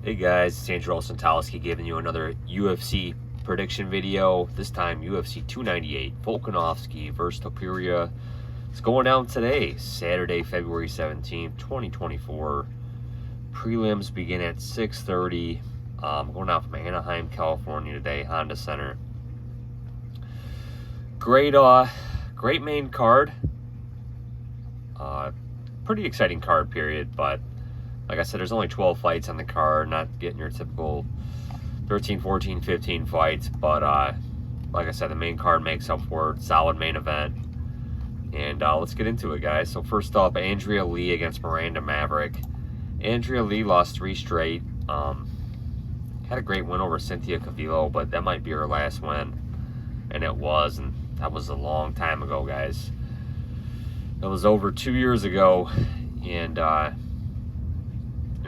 Hey guys, it's Andrew Olsen-Towski giving you another UFC prediction video. This time UFC 298, Volkanovski versus Topuria. It's going down today, Saturday, February 17th, 2024. Prelims begin at 6:30. Going out from Anaheim, California today, Honda Center. Great main card. Pretty exciting card period, but like I said, there's only 12 fights on the card, not getting your typical 13, 14, 15 fights. But like I said, the main card makes up for it. Solid main event. And let's get into it, guys. So first up, Andrea Lee against Miranda Maverick. Andrea Lee lost 3 straight. Had a great win over Cynthia Kopylov, but that might be her last win. And it was, and that was a long time ago, guys. It was over 2 years ago. And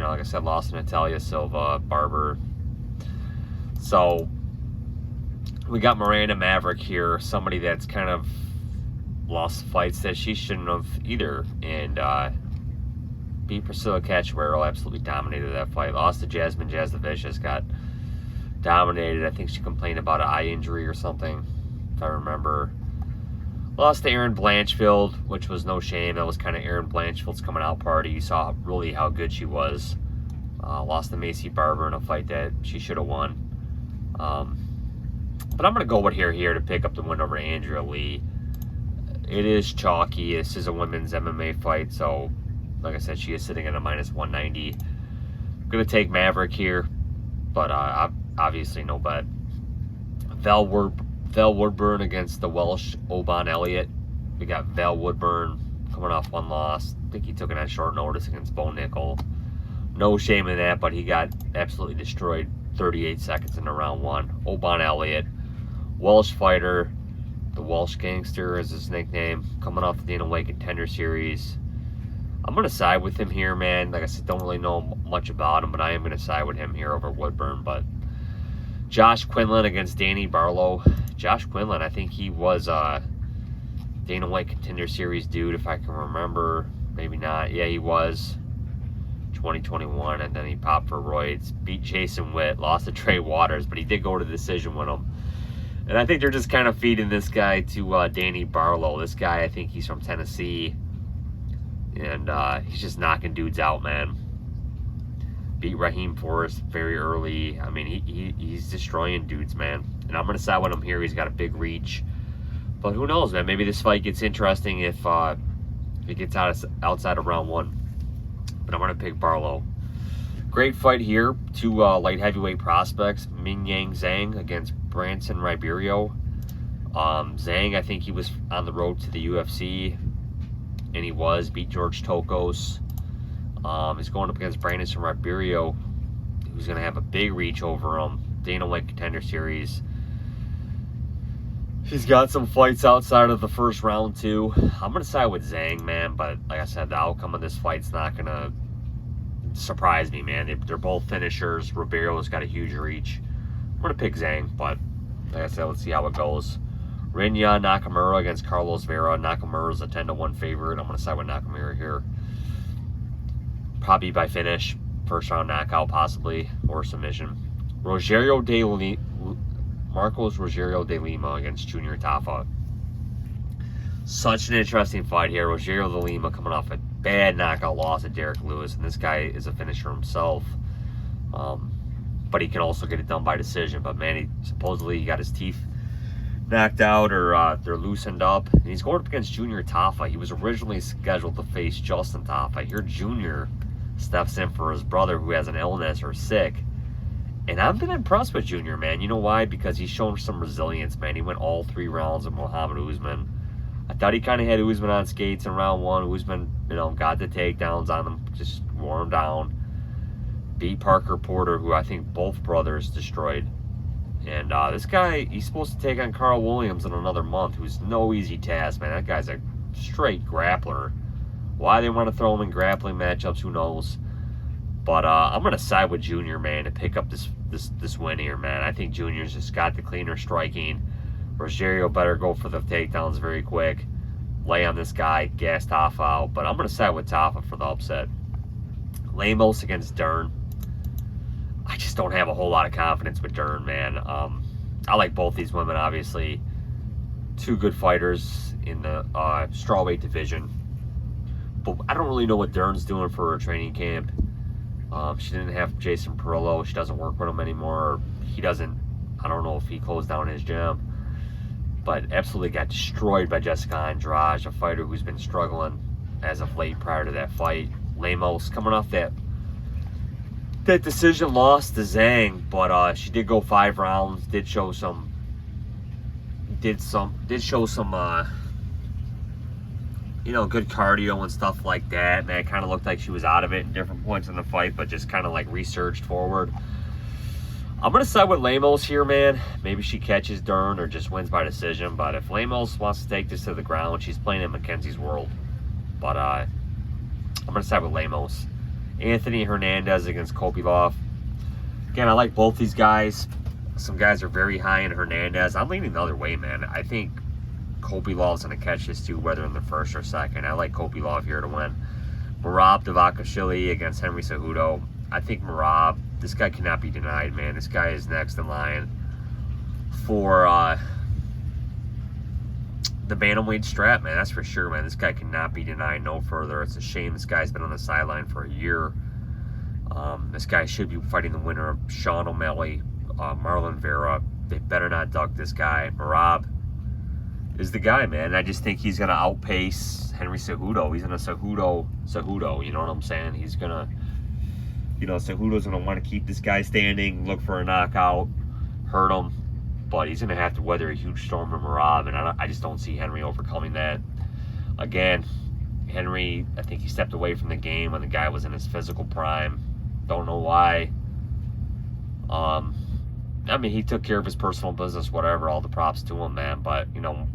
like I said, lost to Natalia Silva, Barber. So we got Miranda Maverick here, somebody that's kind of lost fights that she shouldn't have either, and beat Priscilla Cachoeiro, absolutely dominated that fight. Lost to Jasmine Jasdavicius, got dominated. I think she complained about an eye injury or something, if I remember. Lost to Erin Blanchfield, which was no shame. That was kind of Erin Blanchfield's coming out party. You saw really how good she was. Lost to Macy Barber in a fight that she should have won. But I'm going to go with her here to pick up the win over Andrea Lee. It is chalky. This is a women's MMA fight, so like I said, she is sitting at a minus 190. I'm going to take Maverick here, but obviously no bet. Val Woodburn against the Welsh Oban Elliott. We got Val Woodburn coming off 1 loss. I think he took it on short notice against Bo Nickel. No shame in that, but he got absolutely destroyed 38 seconds into round 1. Oban Elliott, Welsh fighter, the Welsh Gangster is his nickname, coming off the Dana White Contender Series. I'm going to side with him here, man. Like I said, don't really know much about him, but I am going to side with him here over Woodburn. But Josh Quinlan against Danny Barlow. Josh Quinlan, I think he was Dana White Contender Series dude, if I can remember. Maybe not. Yeah, he was. 2021, and then he popped for roids. Beat Jason Witt, lost to Trey Waters, but he did go to decision with him. And I think they're just kind of feeding this guy to Danny Barlow. This guy, I think he's from Tennessee. And he's just knocking dudes out, man. Beat Raheem Forrest very early. I mean, he's destroying dudes, man. And I'm going to side with him here. He's got a big reach. But who knows, man? Maybe this fight gets interesting if it gets outside of round 1. But I'm going to pick Barlow. Great fight here. 2 light heavyweight prospects. Mingyang Zhang against Branson Ribeiro. Zhang, I think he was on the road to the UFC. And he beat George Tokos. He's going up against Branson Ribeiro, who's going to have a big reach over him. Dana White Contender Series. He's got some fights outside of the first round, too. I'm going to side with Zhang, man. But like I said, the outcome of this fight's not going to surprise me, man. They're both finishers. Ribeiro's got a huge reach. I'm going to pick Zhang, but like I said, let's see how it goes. Rinya Nakamura against Carlos Vera. Nakamura's a 10-1 favorite. I'm going to side with Nakamura here. Probably by finish. First round knockout, possibly, or submission. Marcos Rogerio de Lima against Junior Tafa. Such an interesting fight here. Rogerio de Lima coming off a bad knockout loss at Derek Lewis, and this guy is a finisher himself. But he can also get it done by decision. But man, he supposedly got his teeth knocked out, or they're loosened up. And he's going up against Junior Tafa. He was originally scheduled to face Justin Tafa. Here Junior steps in for his brother who has an illness or sick. And I've been impressed with Junior, man. You know why? Because he's shown some resilience, man. He went all 3 rounds of Muhammad Usman. I thought he kind of had Usman on skates in round 1. Usman, got the takedowns on him, just wore him down. Beat Parker Porter, who I think both brothers destroyed. And this guy, he's supposed to take on Carl Williams in another month, who's no easy task, man. That guy's a straight grappler. Why they want to throw him in grappling matchups, who knows? But I'm going to side with Junior, man, to pick up this win here, man. I think Junior's just got the cleaner striking. Rogerio better go for the takedowns very quick. Lay on this guy, gas Tafa out. But I'm going to side with Tafa for the upset. Lemos against Dern. don't have a whole lot of confidence with Dern, man. I like both these women, obviously. Two good fighters in the strawweight division. But I don't really know what Dern's doing for her training camp. She didn't have Jason Perillo. She doesn't work with him anymore. He doesn't. I don't know if he closed down his gym. But absolutely got destroyed by Jessica Andrade, a fighter who's been struggling as of late prior to that fight. Lemos coming off that decision loss to Zhang, but she did go 5 rounds. Did show some you know, good cardio and stuff like that. Man, it kind of looked like she was out of it at different points in the fight, but just kind of like resurged forward. I'm going to side with Lemos here, man. Maybe she catches Dern or just wins by decision, but if Lemos wants to take this to the ground, she's playing in Mackenzie's world. But I'm going to side with Lemos. Anthony Hernandez against Kopylov. Again, I like both these guys. Some guys are very high in Hernandez. I'm leaning the other way, man. I think Kopylov's going to catch this too, whether in the first or second. I like Kopylov here to win. Merab Dvalishvili against Henry Cejudo. I think Merab, this guy cannot be denied, man. This guy is next in line for the bantamweight strap, man. That's for sure, man. This guy cannot be denied no further. It's a shame this guy's been on the sideline for a year. This guy should be fighting the winner of Sean O'Malley, Marlon Vera. They better not duck this guy. Merab is the guy, man. I just think he's going to outpace Henry Cejudo. He's in a Cejudo, you know what I'm saying? He's going to, you know, Cejudo's going to want to keep this guy standing, look for a knockout, hurt him. But he's going to have to weather a huge storm from Merab, and I just don't see Henry overcoming that. Again, Henry, I think he stepped away from the game when the guy was in his physical prime. Don't know why. I mean, he took care of his personal business, whatever, all the props to him, man. But, you know,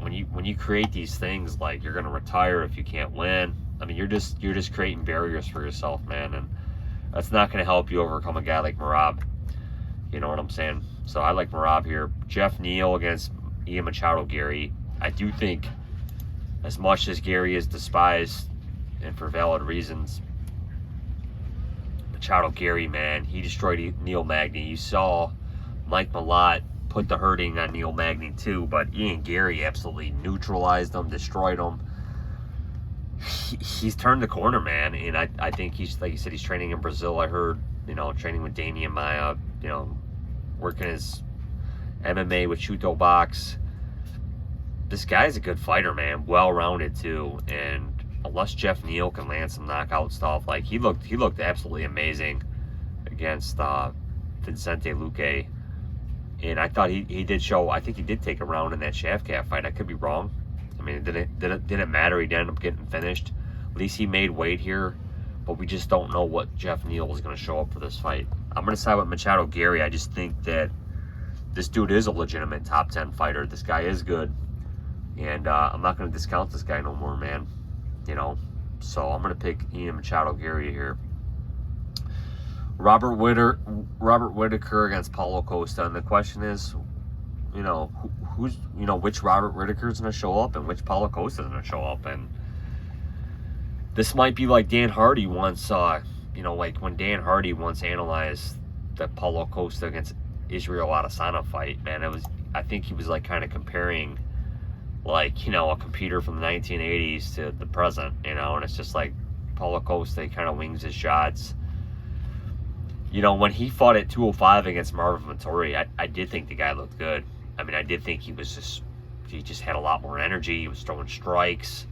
when you create these things like you're going to retire if you can't win, I mean, you're just creating barriers for yourself, man, and that's not going to help you overcome a guy like Merab. You know what I'm saying? So I like Merab here. Jeff Neal against Ian Machado Garry. I do think, as much as Garry is despised, and for valid reasons, Machado Garry, man, he destroyed Neil Magny. You saw Mike Malott put the hurting on Neil Magny too, but Ian Garry absolutely neutralized him, destroyed him. He's turned the corner, man, and I think he's, like you said, he's training in Brazil. I heard, you know, training with Damian Maia, you know, working his MMA with Shuto Box. This guy's a good fighter, man, well-rounded too, and unless Jeff Neal can land some knockout stuff, like he looked absolutely amazing against Vicente Luque. And I thought he did show, I think he did take a round in that shaft calf fight. I could be wrong. I mean, it didn't matter. He ended up getting finished. At least he made weight here, but we just don't know what Jeff Neal is going to show up for this fight. I'm going to side with Machado Garry. I just think that this dude is a legitimate top 10 fighter. This guy is good, and I'm not going to discount this guy no more, man. You know, so I'm going to pick Ian Machado Garry here. Robert Whittaker against Paulo Costa, and the question is, you know, which Robert Whittaker is going to show up and which Paulo Costa is going to show up, and this might be like Dan Hardy once, you know, like when Dan Hardy once analyzed the Paulo Costa against Israel Adesanya fight, man. I think he was like kind of comparing, like, you know, a computer from the 1980s to the present, you know, and it's just like Paulo Costa kind of wings his shots. You know, when he fought at 205 against Marvin Vettori, I did think the guy looked good. I mean, I did think he just had a lot more energy. He was throwing strikes.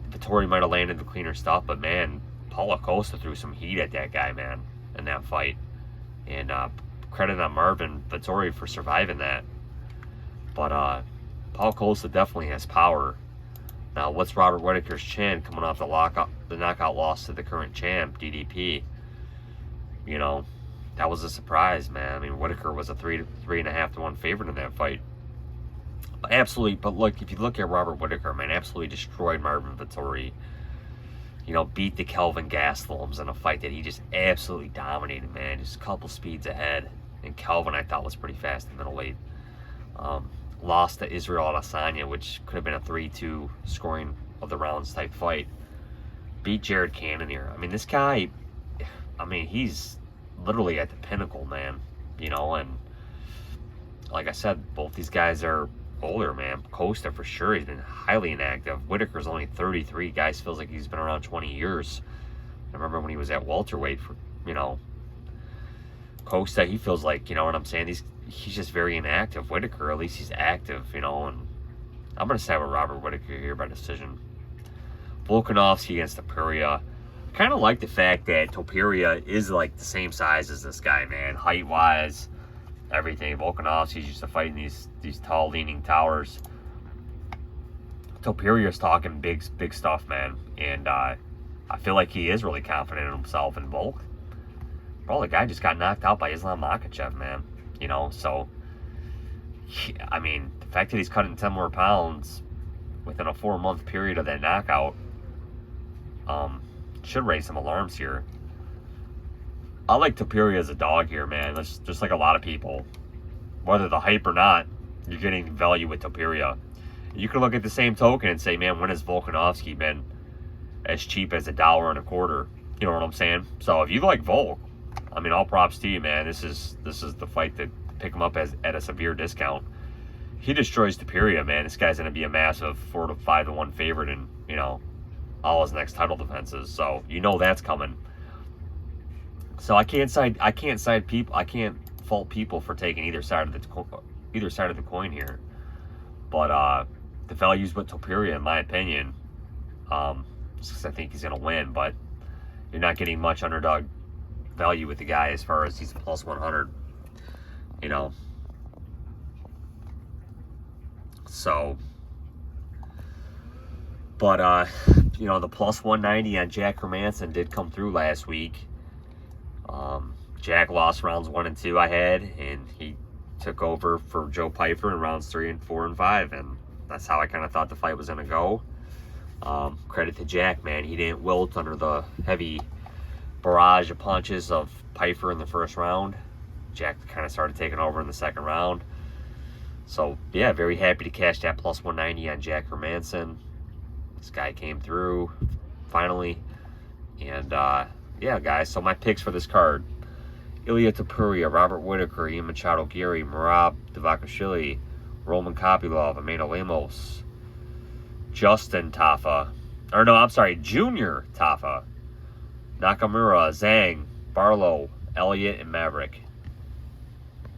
Vettori might have landed the cleaner stuff, but man, Paulo Costa threw some heat at that guy, man, in that fight. And credit on Marvin Vettori for surviving that. But Paulo Costa definitely has power. Now, what's Robert Whittaker's chin coming off the knockout loss to the current champ, DDP? You know, that was a surprise, man. I mean, Whittaker was a 3.5 to 1 favorite in that fight. Absolutely, but look, if you look at Robert Whittaker, man, absolutely destroyed Marvin Vettori. You know, beat the Kelvin Gastelums in a fight that he just absolutely dominated, man. Just a couple speeds ahead. And Kelvin, I thought, was pretty fast in middleweight. Lost to Israel Adesanya, which could have been a 3-2 scoring of the rounds type fight. Beat Jared Cannonier. I mean, this guy, I mean, he's literally at the pinnacle, man. You know, and like I said, both these guys are older, man. Costa, for sure, he's been highly inactive. Whittaker's only 33. Guys feels like he's been around 20 years. I remember when he was at welterweight for, you know, Costa, he feels like, you know what I'm saying? He's just very inactive. Whittaker, at least he's active, you know, and I'm going to side with Robert Whittaker here by decision. Volkanovski against Topuria. I kind of like the fact that Topuria is like the same size as this guy, man. Height-wise, everything. Volkanovski's used to fighting these tall, leaning towers. Topuria's talking big stuff, man. And I feel like he is really confident in himself. And Volk, bro, the guy just got knocked out by Islam Makhachev, man. You know, so, I mean, the fact that he's cutting 10 more pounds within a 4-month period of that knockout should raise some alarms here. I like Topuria as a dog here, man. That's just like a lot of people. Whether the hype or not, you're getting value with Topuria. You can look at the same token and say, man, when has Volkanovski been as cheap as $1.25? You know what I'm saying? So if you like Volk, I mean, all props to you, man. This is the fight to pick him up at a severe discount. He destroys Topuria, man. This guy's going to be a massive 4 to 5 to 1 favorite in, you know, all his next title defenses. So you know that's coming. So I can't fault people for taking either side of the coin here. But the value's with Topuria, in my opinion. Just because I think he's going to win, but you're not getting much underdog value with the guy as far as he's plus 100. You know. So, but you know, the plus 190 on Jack Hermansson did come through last week. Jack lost rounds 1 and 2 I had, and he took over for Joe Pyfer in rounds 3 and 4 and 5, and that's how I kind of thought the fight was going to go. Credit to Jack, man. He didn't wilt under the heavy barrage of punches of Pyfer in the first round. Jack kind of started taking over in the second round. So, yeah, very happy to cash that plus 190 on Jack Hermansson. This guy came through, finally. And, yeah, guys, so my picks for this card. Elliott, Topuria, Robert Whittaker, Ian Machado Garry, Merab Dvalishvili, Roman Kopylov, Amanda Lemos, Justin Tafa. Or no, I'm sorry, Junior Tafa. Nakamura, Zhang, Barlow, Elliott, and Maverick.